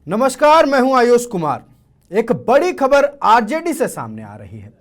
नमस्कार, मैं हूं आयुष कुमार। एक बड़ी खबर आरजेडी से सामने आ रही है।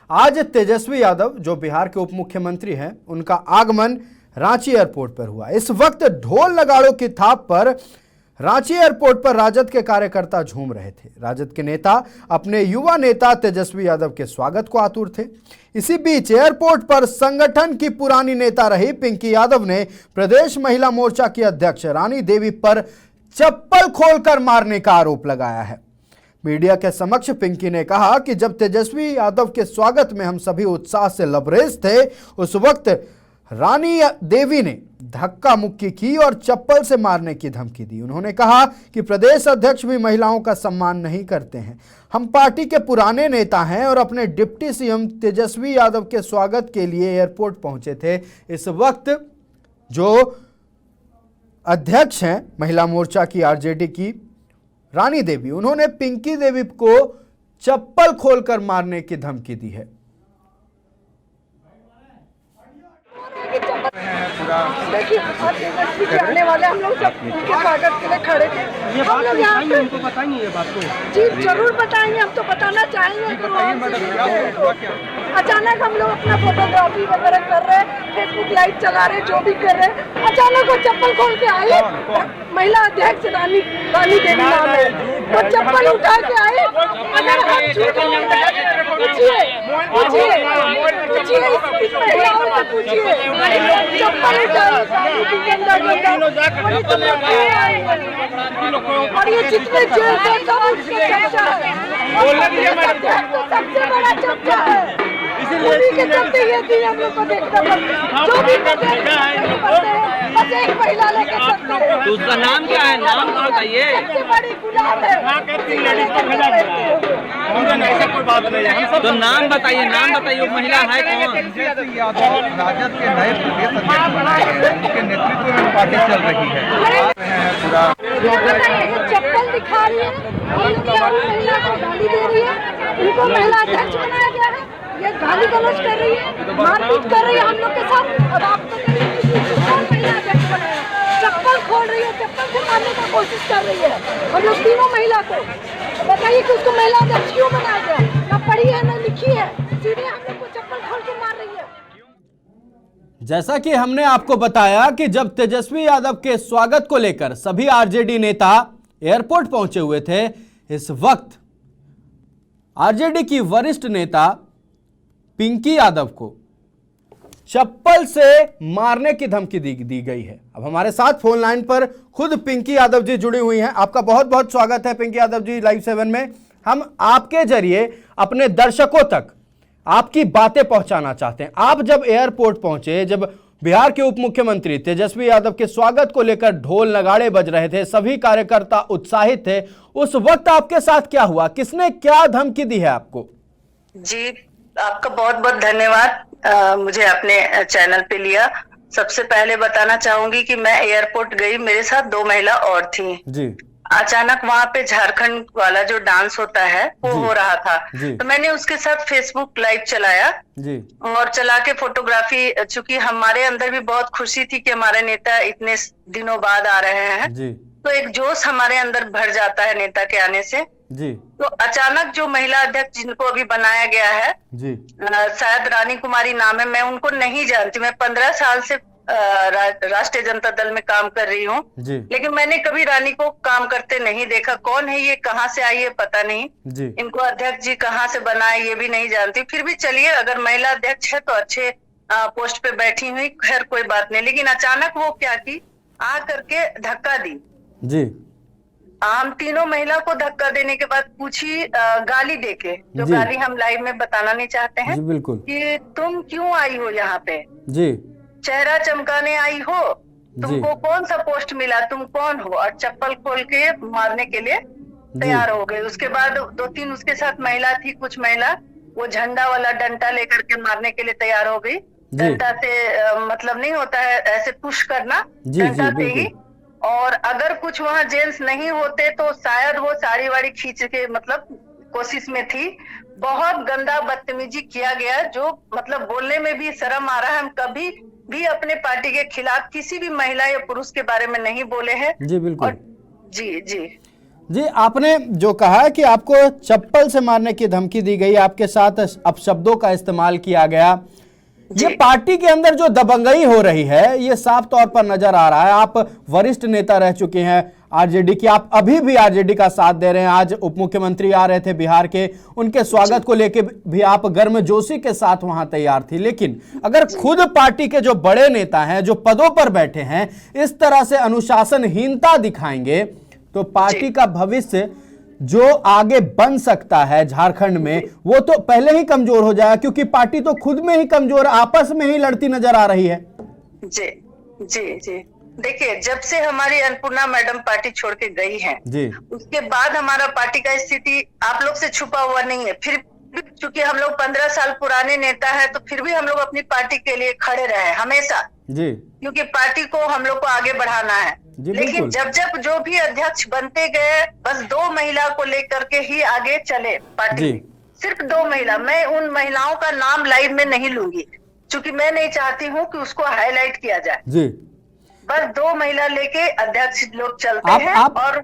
आज तेजस्वी यादव जो बिहार के उप मुख्यमंत्री हैं, उनका आगमन रांची एयरपोर्ट पर हुआ। इस वक्त ढोल नगाड़ों की थाप पर रांची एयरपोर्ट पर राजद के कार्यकर्ता झूम रहे थे। राजद के नेता अपने युवा नेता तेजस्वी यादव के स्वागत को आतुर थे। इसी बीच एयरपोर्ट पर संगठन की पुरानी नेता रही पिंकी यादव ने प्रदेश महिला मोर्चा की अध्यक्ष रानी देवी पर चप्पल खोलकर मारने का आरोप लगाया है। मीडिया के समक्ष पिंकी ने कहा कि जब तेजस्वी यादव के स्वागत में हम सभी उत्साह से लबरेज थे, उस वक्त रानी देवी ने धक्का मुक्की की और चप्पल से मारने की धमकी दी। उन्होंने कहा कि प्रदेश अध्यक्ष भी महिलाओं का सम्मान नहीं करते हैं। हम पार्टी के पुराने नेता हैं और अपने डिप्टी सीएम तेजस्वी यादव के स्वागत के लिए एयरपोर्ट पहुंचे थे। इस वक्त जो अध्यक्ष हैं महिला मोर्चा की आरजेडी की रानी देवी, उन्होंने पिंकी देवी को चप्पल खोलकर मारने की धमकी दी है। देखिए आने वाले हम लोग सब उनके स्वागत के लिए खड़े थे। हम लोग यहाँ पे उनको बताएंगे ये बात को? जी जरूर बताएंगे, हम तो बताना चाहेंगे। अचानक हम लोग अपना फोटोग्राफी वगैरह कर रहे हैं, फेसबुक लाइव चला रहे, जो भी कर रहे हैं, अचानक वो चप्पल खोल के आए। महिला अध्यक्ष रानी देवी नाम है, वो चप्पल उठा के आए। अगर हम झूठ पूछिए महिलाओं से पूछिए, चप्पल और ये जितने जेल है सब उसके चर्चा है, सबसे बड़ा चर्चा है। उन्हीं के चलते ये थी हम लोग को देखना पड़ता, जो भी बस एक महिला लेके चलते हैं। तो उसका नाम क्या है? नाम बताइए। सबसे बड़ी गुलाम है। कोई बात नहीं है, तो नाम बताइए, नाम बताइए, वो महिला है कौन? राजद के नए प्रदेश अध्यक्ष बनाए गए, उनके नेतृत्व में पार्टी चल रही है। चप्पल दिखा रही है, महिला को गाली दे रही है, उनको महिला अध्यक्ष बनाया गया है, ये गाली गलौज कर रही है, मारपीट कर रही है हम लोग के साथ। और आप तो महिला अध्यक्ष बनाया, चप्पल खोल रही है, चप्पल से मारने की कोशिश कर रही है हम लोग तीनों महिला को। बताइए कि उसको महिला अध्यक्ष क्यों बनाया गया? ना पढ़ी है ना लिखी है, सीधे हम लोग को चप्पल खोल के मार रही है। जैसा कि हमने आपको बताया कि जब तेजस्वी यादव के स्वागत को लेकर सभी आरजेडी नेता एयरपोर्ट पहुंचे हुए थे, इस वक्त आरजेडी की वरिष्ठ नेता पिंकी यादव को चप्पल से मारने की धमकी दी गई है। अब हमारे साथ फोन लाइन पर खुद पिंकी यादव जी जुड़ी हुई हैं। आपका बहुत बहुत स्वागत है पिंकी यादव जी लाइव 7 में। हम आपके जरिए अपने दर्शकों तक आपकी बातें पहुंचाना चाहते हैं। आप जब एयरपोर्ट पहुंचे, जब बिहार के उप मुख्यमंत्री तेजस्वी यादव के स्वागत को लेकर ढोल नगाड़े बज रहे थे, सभी कार्यकर्ता उत्साहित थे, उस वक्त आपके साथ क्या हुआ? किसने क्या धमकी दी है आपको? जी आपका बहुत बहुत धन्यवाद मुझे अपने चैनल पे लिया। सबसे पहले बताना चाहूंगी कि मैं एयरपोर्ट गई, मेरे साथ 2 महिला और थी जी। अचानक वहाँ पे झारखंड वाला जो डांस होता है वो हो रहा था, तो मैंने उसके साथ फेसबुक लाइव चलाया जी। और चला के फोटोग्राफी, चूंकि हमारे अंदर भी बहुत खुशी थी कि हमारे नेता इतने दिनों बाद आ रहे हैं जी। तो एक जोश हमारे अंदर भर जाता है नेता के आने से जी। तो अचानक जो महिला अध्यक्ष जिनको अभी बनाया गया है जी, शायद रानी कुमारी नाम है, मैं उनको नहीं जानती। मैं 15 साल से राष्ट्रीय जनता दल में काम कर रही हूँ, लेकिन मैंने कभी रानी को काम करते नहीं देखा। कौन है ये, कहाँ से आई है पता नहीं जी। इनको अध्यक्ष जी कहाँ से बनाए ये भी नहीं जानती। फिर भी चलिए, अगर महिला अध्यक्ष है तो अच्छे पोस्ट पे बैठी हुई, खैर कोई बात नहीं। लेकिन अचानक वो क्या की, आ करके धक्का दी जी। हम तीनों महिला को धक्का देने के बाद पूछी गाली देके, जो गाली हम लाइव में बताना नहीं चाहते हैं बिल्कुल, कि तुम क्यों आई हो यहाँ पे जी, चेहरा चमकाने आई हो, तुमको कौन सा पोस्ट मिला, तुम कौन हो? और चप्पल खोल के मारने के लिए तैयार हो गए। उसके बाद 2-3 उसके साथ महिला थी, कुछ महिला वो झंडा वाला डंडा लेकर के मारने के लिए तैयार हो गई। डंडा से मतलब नहीं होता है ऐसे पुश करना, डंडा से ही। और अगर कुछ वहाँ जेंट्स नहीं होते तो शायद वो साड़ी वाड़ी खींच के मतलब कोशिश में थी। बहुत गंदा बदतमीजी किया गया, जो मतलब बोलने में भी शर्म आ रहा है। हम कभी भी अपने पार्टी के खिलाफ किसी भी महिला या पुरुष के बारे में नहीं बोले हैं। जी बिल्कुल। जी जी। जी, आपने जो कहा कि आपको चप्पल से मारने की धमकी दी गई, आपके साथ अपशब्दों का इस्तेमाल किया गया, ये पार्टी के अंदर जो दबंगई हो रही है ये साफ तौर पर नजर आ रहा है। आप वरिष्ठ नेता रह चुके हैं आरजेडी की, आप अभी भी आरजेडी का साथ दे रहे हैं। आज उप मुख्यमंत्री आ रहे थे बिहार के, उनके स्वागत को लेकर भी आप गर्मजोशी के साथ वहां तैयार थी। लेकिन अगर खुद पार्टी के जो बड़े नेता हैं, जो पदों पर बैठे हैं, इस तरह से अनुशासनहीनता दिखाएंगे तो पार्टी का भविष्य जो आगे बन सकता है झारखंड में, वो तो पहले ही कमजोर हो जाएगा, क्योंकि पार्टी तो खुद में ही कमजोर, आपस में ही लड़ती नजर आ रही है। जी जी जी, देखिए, जब से हमारी अन्नपूर्णा मैडम पार्टी छोड़ के गई है जी, उसके बाद हमारा पार्टी का स्थिति आप लोग से छुपा हुआ नहीं है। फिर चूंकि हम लोग 15 साल पुराने नेता है, तो फिर भी हम लोग अपनी पार्टी के लिए खड़े रहे हमेशा जी, क्योंकि पार्टी को हम लोग को आगे बढ़ाना है। लेकिन जब जब जो भी अध्यक्ष बनते गए, बस 2 महिला को लेकर के ही आगे चले पार्टी, सिर्फ 2 महिला। मैं उन महिलाओं का नाम लाइव में नहीं लूंगी, क्योंकि मैं नहीं चाहती हूँ कि उसको हाईलाइट किया जाए जी। बस 2 महिला लेके अध्यक्ष लोग चलते हैं। और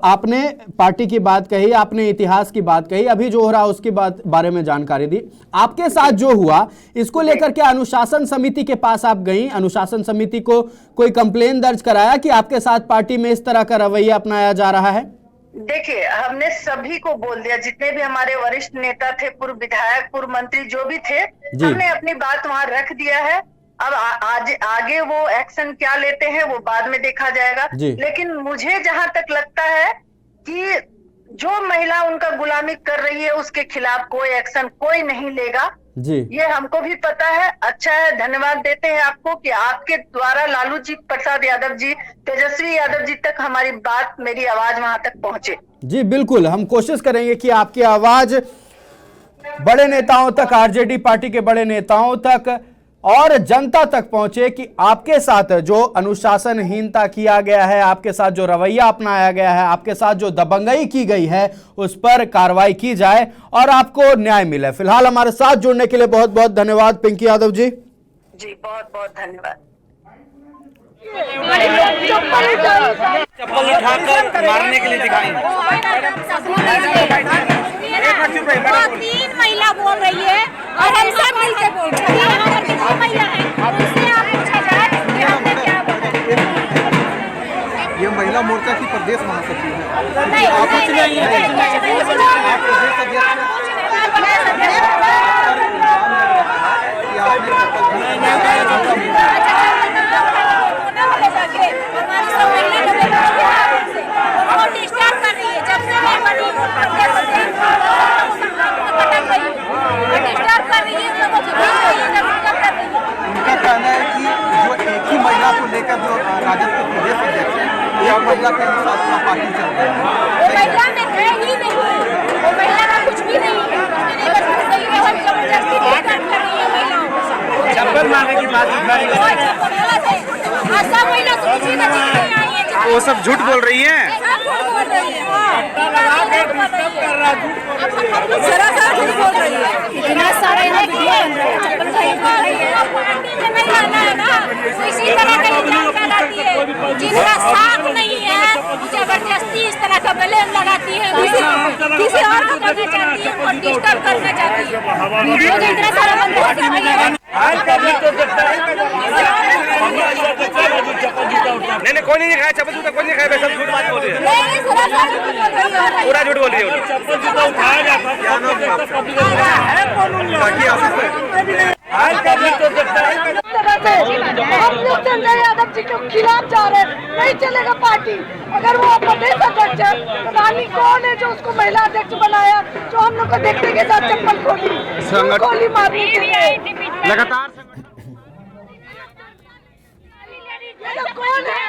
आपने पार्टी की बात कही, आपने इतिहास की बात कही, अभी जो हो रहा उसकी बारे में जानकारी दी। आपके साथ जो हुआ इसको लेकर के अनुशासन समिति के पास आप गई, अनुशासन समिति को कोई कंप्लेन दर्ज कराया कि आपके साथ पार्टी में इस तरह का रवैया अपनाया जा रहा है? देखिए, हमने सभी को बोल दिया, जितने भी हमारे वरिष्ठ नेता थे, पूर्व विधायक, पूर्व मंत्री जो भी थे, हमने अपनी बात वहां रख दिया है। अब आज आगे वो एक्शन क्या लेते हैं वो बाद में देखा जाएगा। लेकिन मुझे जहां तक लगता है कि जो महिला उनका गुलामी कर रही है उसके खिलाफ कोई एक्शन कोई नहीं लेगा जी, ये हमको भी पता है। अच्छा है, धन्यवाद देते हैं आपको कि आपके द्वारा लालू जी प्रसाद यादव जी, तेजस्वी यादव जी तक हमारी बात, मेरी आवाज वहां तक पहुंचे। जी बिल्कुल, हम कोशिश करेंगे कि आपकी आवाज बड़े नेताओं तक, आरजेडी पार्टी के बड़े नेताओं तक और जनता तक पहुंचे कि आपके साथ जो अनुशासनहीनता किया गया है, आपके साथ जो रवैया अपनाया गया है, आपके साथ जो दबंगई की गई है, उस पर कार्रवाई की जाए और आपको न्याय मिले। फिलहाल हमारे साथ जुड़ने के लिए बहुत बहुत धन्यवाद पिंकी यादव जी। जी बहुत बहुत धन्यवाद। चप्पल उठाकर मारने के लिए दिखाई। 3 महिला बोल रही है और हम सब मिलकर बोल रहे हैं। 2 महिला है, उससे आप पूछा जाए कि हमने क्या बोला। ये महिला मोर्चा की प्रदेश महासचिव है। नहीं, उनका कहना है कि जो एक ही महिला को लेकर जो राजद के प्रदेश अध्यक्ष है, एक महिला के साथ पार्टी चल रही है। महिला में है ही नहीं, वो महिला का कुछ भी नहीं है। जबरदस्ती कर रही है महिलाओं को, चप्पल मारने की बात सब महिला सूची में जितनी आई है, वो सब झूठ बोल रही है। इतना सारा यहाँ वीडियो बन रहा है, चप्पल पार्टी में नहीं आना है ना, इसी तरह का इल्जाम लगाती है। जिनका साथ नहीं है जबरदस्ती इस तरह का ब्लेम लगाती है, किसी और को करना चाहती है और डिस्टर्ब करना चाहती है। वीडियो जो इतना सारा बंद हो रहा है, नहीं कोई नहीं खाया चप्पल जूता, कोई नहीं खाया, सब झूठ बात बोल रही है, पूरा झूठ बोल रही है। चप्पल जूता उठाया जाता है, हम लोग संजय यादव जी के खिलाफ जा रहे हैं, नहीं चलेगा पार्टी। अगर वो प्रदेश अध्यक्ष है तो रानी कौन है जो उसको महिला अध्यक्ष बनाया, जो हम लोग को देखने के साथ चप्पल गोली मारने के लिए लगातार कौन है?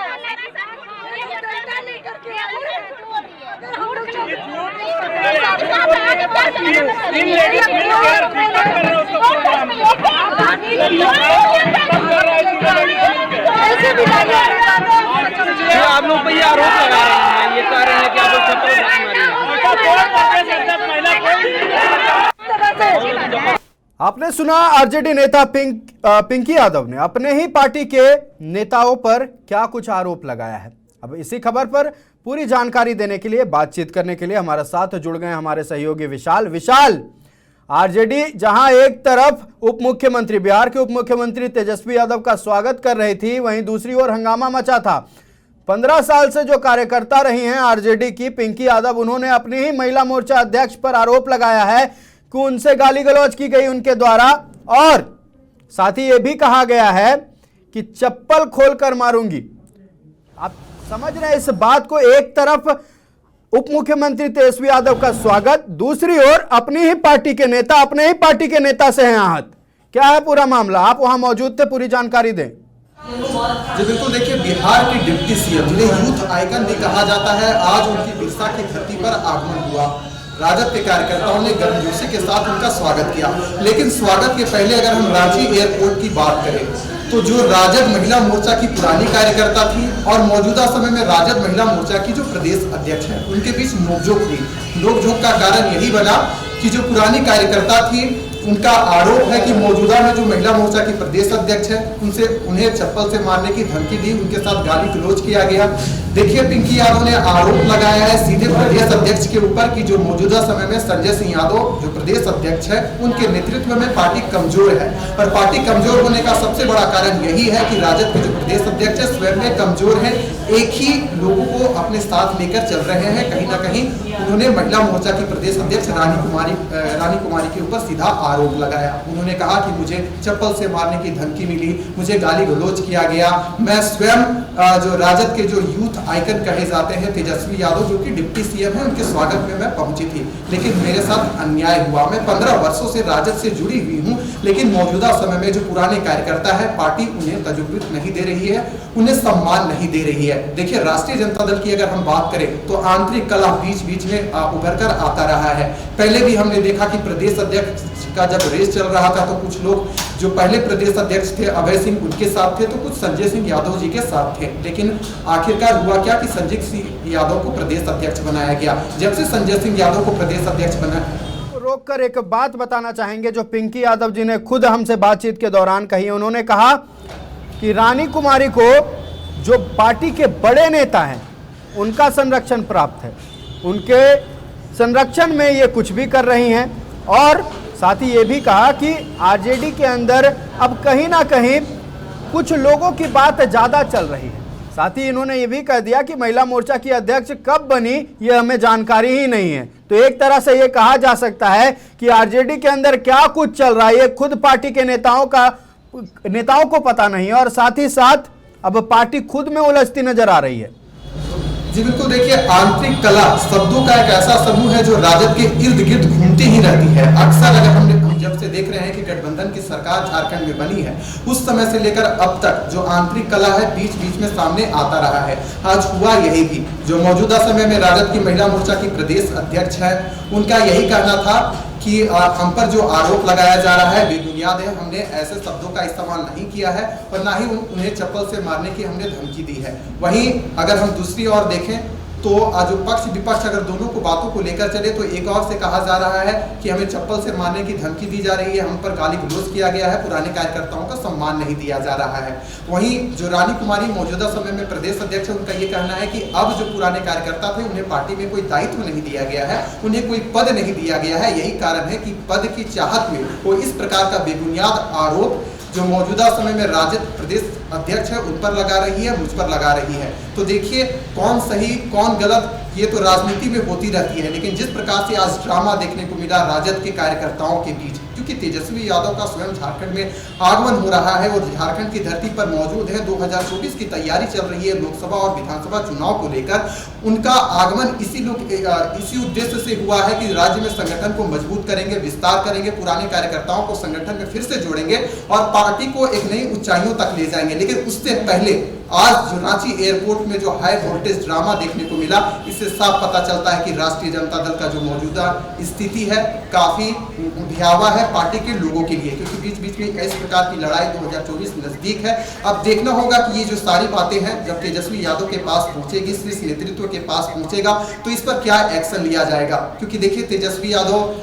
आप लोग पे ये आरोप लगा रहे हैं, ये कह रहे हैं कि आप लोग चप्पल आपने सुना आरजेडी नेता पिंकी यादव ने अपने ही पार्टी के नेताओं पर क्या कुछ आरोप लगाया है। अब इसी खबर पर पूरी जानकारी देने के लिए, बातचीत करने के लिए हमारे साथ जुड़ गए हमारे सहयोगी विशाल। आरजेडी जहां एक तरफ उप मुख्यमंत्री, बिहार के उप मुख्यमंत्री तेजस्वी यादव का स्वागत कर रही थी, वहीं दूसरी ओर हंगामा मचा था। 15 साल से जो कार्यकर्ता रही हैं आरजेडी की पिंकी यादव, उन्होंने अपनी ही महिला मोर्चा अध्यक्ष पर आरोप लगाया है कि उनसे गाली गलौज की गई उनके द्वारा, और साथ ही यह भी कहा गया है कि चप्पल खोलकर मारूंगी। आप समझ रहे हैं इस बात को। एक तरफ उप मुख्यमंत्री तेजस्वी यादव का स्वागत, दूसरी ओर अपनी ही पार्टी के नेता अपने ही पार्टी के नेता से हैं आहत। क्या है पूरा मामला? आप वहां मौजूद थे, पूरी जानकारी दें। जी बिल्कुल, देखिए बिहार के डिप्टी सीएम जिन्हें यूथ आइकन भी कहा जाता है, आज उनकी बिरसा की धरती पर आगमन हुआ। राजद के कार्यकर्ताओं ने गर्मजोशी के साथ उनका स्वागत किया, लेकिन स्वागत के पहले अगर हम रांची एयरपोर्ट की बात करें तो जो राजद महिला मोर्चा की पुरानी कार्यकर्ता थी और मौजूदा समय में राजद महिला मोर्चा की जो प्रदेश अध्यक्ष है, उनके बीच नोकझोंक हुई। नोकझोंक का कारण यही बना कि जो पुरानी कार्यकर्ता थी उनका आरोप है कि मौजूदा में जो महिला मोर्चा की प्रदेश अध्यक्ष है उन्हें चप्पल से मारने की धमकी दी, उनके साथ गाली गलौज किया गया। देखिए पिंकी यादव ने आरोप लगाया है सीधे प्रदेश अध्यक्ष के ऊपर कि जो मौजूदा समय में संजय सिंह यादव जो प्रदेश अध्यक्ष है उनके नेतृत्व में पार्टी कमजोर है, और पार्टी कमजोर होने का सबसे बड़ा कारण यही है कि राजद के जो प्रदेश अध्यक्ष है स्वयं में कमजोर है, एक ही लोगों को अपने साथ लेकर चल रहे हैं। कहीं ना कहीं उन्होंने महिला मोर्चा की प्रदेश अध्यक्ष रानी कुमारी के ऊपर सीधा आरोप लगाया। उन्होंने कहा कि मुझे चप्पल से मारने की धमकी मिली, मुझे गाली गलौज किया गया। मैं स्वयं जो राजद के जो यूथ आइकन कहे जाते हैं तेजस्वी यादव जो कि डिप्टी सीएम है, उनके स्वागत में मैं पहुंची थी, लेकिन मेरे साथ अन्याय हुआ। मैं 15 वर्षों से राजद से जुड़ी हुई हूं, लेकिन मौजूदा समय में जो पुराने कार्यकर्ता है पार्टी उन्हें तजुर्बे नहीं दे रही है, उन्हें सम्मान नहीं दे रही है। देखिए राष्ट्रीय जनता दल की अगर हम बात करें तो आंतरिक कलह बीच बीच में उभर कर आता रहा है। पहले भी हमने देखा कि प्रदेश अध्यक्ष का जब रेस चल रहा था तो कुछ लोग जो पहले प्रदेश अध्यक्ष थे अभय सिंह उनके साथ थे, तो कुछ संजय सिंह यादव जी के साथ थे, लेकिन आखिरकार हुआ क्या कि संजय सिंह यादव को प्रदेश अध्यक्ष बनाया गया। जब से संजय सिंह यादव को प्रदेश अध्यक्ष बनाया, रोक कर एक बात बताना चाहेंगे जो पिंकी यादव जी ने खुद हमसे बातचीत के दौरान कही। उन्होंने कहा कि रानी कुमारी को जो पार्टी के बड़े नेता हैं उनका संरक्षण प्राप्त है, उनके संरक्षण में ये कुछ भी कर रही हैं, और साथ ही ये भी कहा कि आरजेडी के अंदर अब कहीं ना कहीं कुछ लोगों की बात ज़्यादा चल रही है। साथ ही इन्होंने ये भी कह दिया कि महिला मोर्चा की अध्यक्ष कब बनी ये हमें जानकारी ही नहीं है। तो एक तरह से ये कहा जा सकता है कि आरजेडी के अंदर क्या कुछ चल रहा है ये खुद पार्टी के नेताओं को पता नहीं है, और साथ ही साथ अब पार्टी खुद में उलझती नजर आ रही है। जी बिल्कुल, देखिए आंतरिक कला शब्दों का एक ऐसा समूह है जो राजद के इर्द गिर्द घूमती ही रहती है। अक्सर अगर हम जब से देख रहे हैं कि गठबंधन की सरकार झारखंड में बनी है, उस समय से लेकर अब तक जो आंतरिक कला है बीच बीच में सामने आता रहा है। आज हुआ यही भी, जो मौजूदा समय में राजद की महिला मोर्चा की प्रदेश अध्यक्ष है उनका यही कहना था कि हम पर जो आरोप लगाया जा रहा है बेबुनियाद है, हमने ऐसे शब्दों का इस्तेमाल नहीं किया है और ना ही उन्हें चप्पल से मारने की हमने धमकी दी है। वहीं अगर हम दूसरी ओर देखें तो जो पक्ष विपक्ष अगर दोनों को बातों को लेकर चले तो एक और से कहा जा रहा है कि हमें चप्पल से मारने की धमकी दी जा रही है, हम पर गाली गलौज किया गया है, पुराने कार्यकर्ताओं का सम्मान नहीं दिया जा रहा है। वहीं जो रानी कुमारी मौजूदा समय में प्रदेश अध्यक्ष है, उनका ये कहना है कि अब जो पुराने कार्यकर्ता थे उन्हें पार्टी में कोई दायित्व नहीं दिया गया है, उन्हें कोई पद नहीं दिया गया है। यही कारण है कि पद की चाहत में वो इस प्रकार का बेबुनियाद आरोप जो मौजूदा समय में राजद प्रदेश अध्यक्ष है उन पर लगा रही है, मुझ पर लगा रही है। तो देखिए कौन सही कौन गलत ये तो राजनीति में होती रहती है, लेकिन जिस प्रकार से आज ड्रामा देखने को मिला राजद के कार्यकर्ताओं के बीच, क्योंकि तेजस्वी यादव का स्वयं झारखंड में आगमन हो रहा है और झारखंड की धरती पर मौजूद है, 2024 की तैयारी चल रही है लोकसभा और विधानसभा चुनाव को लेकर। उनका आगमन इसी उद्देश्य से हुआ है कि राज्य में संगठन को मजबूत करेंगे, विस्तार करेंगे, पुराने कार्यकर्ताओं को संगठन में फिर से जोड़ेंगे और पार्टी को एक नई ऊंचाइयों तक ले जाएंगे। लेकिन उससे पहले आज जो रांची एयरपोर्ट में जो हाई वोल्टेज ड्रामा देखने को मिला, इससे साफ पता चलता है कि राष्ट्रीय जनता दल का जो मौजूदा स्थिति है काफी भयावह है पार्टी के लोगों के लिए, क्योंकि बीच बीच में इस प्रकार की लड़ाई 2024 नजदीक है। अब देखना होगा कि ये जो सारी बातें हैं जब तेजस्वी यादव के पास पहुंचेगी शीर्ष नेतृत्व के पास पहुंचेगा तो इस पर क्या एक्शन लिया जाएगा। क्योंकि देखिए तेजस्वी यादव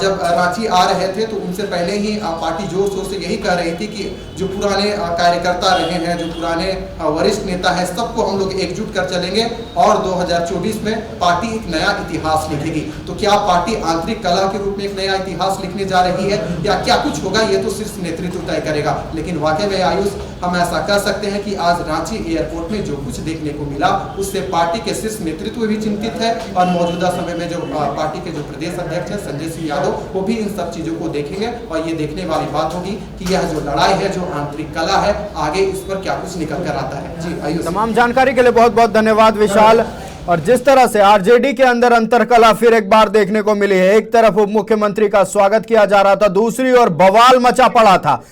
जब रांची आ रहे थे तो उनसे पहले ही पार्टी जोर शोर से यही कह रही थी कि जो पुराने कार्यकर्ता रहे हैं, जो पुराने वरिष्ठ नेता हैं, सबको हम लोग एकजुट कर चलेंगे और 2024 में पार्टी एक नया इतिहास लिखेगी। तो क्या पार्टी आंतरिक कलह के रूप में एक नया इतिहास लिखने जा रही है या क्या कुछ होगा, ये तो सिर्फ नेतृत्व तय करेगा। लेकिन वाकई में आयुष, हम ऐसा कह सकते हैं कि आज रांची एयरपोर्ट में जो कुछ देखने को मिला उससे पार्टी के शीर्ष नेतृत्व भी चिंतित है और मौजूदा समय में जो पार्टी के जो प्रदेश अध्यक्ष हैं संजय सिंह यादव, वो भी इन सब चीजों को देखेंगे और ये देखने वाली बात होगी कि यह जो लड़ाई है, जो आंतरिक कला है, आगे इस पर क्या कुछ निकल कर आता है। जी आयुष, तमाम जानकारी के लिए बहुत बहुत धन्यवाद विशाल। और जिस तरह से आरजेडी के अंदर अंतरकला फिर एक बार देखने को मिली है, एक तरफ उप मुख्यमंत्री का स्वागत किया जा रहा था, दूसरी ओर बवाल मचा पड़ा था।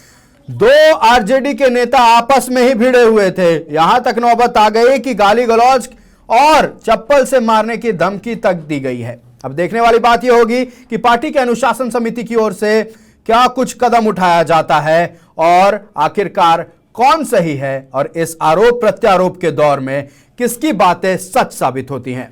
दो आरजेडी के नेता आपस में ही भिड़े हुए थे, यहां तक नौबत आ गई कि गाली गलौज और चप्पल से मारने की धमकी तक दी गई है। अब देखने वाली बात यह होगी कि पार्टी के अनुशासन समिति की ओर से क्या कुछ कदम उठाया जाता है और आखिरकार कौन सही है और इस आरोप प्रत्यारोप के दौर में किसकी बातें सच साबित होती हैं।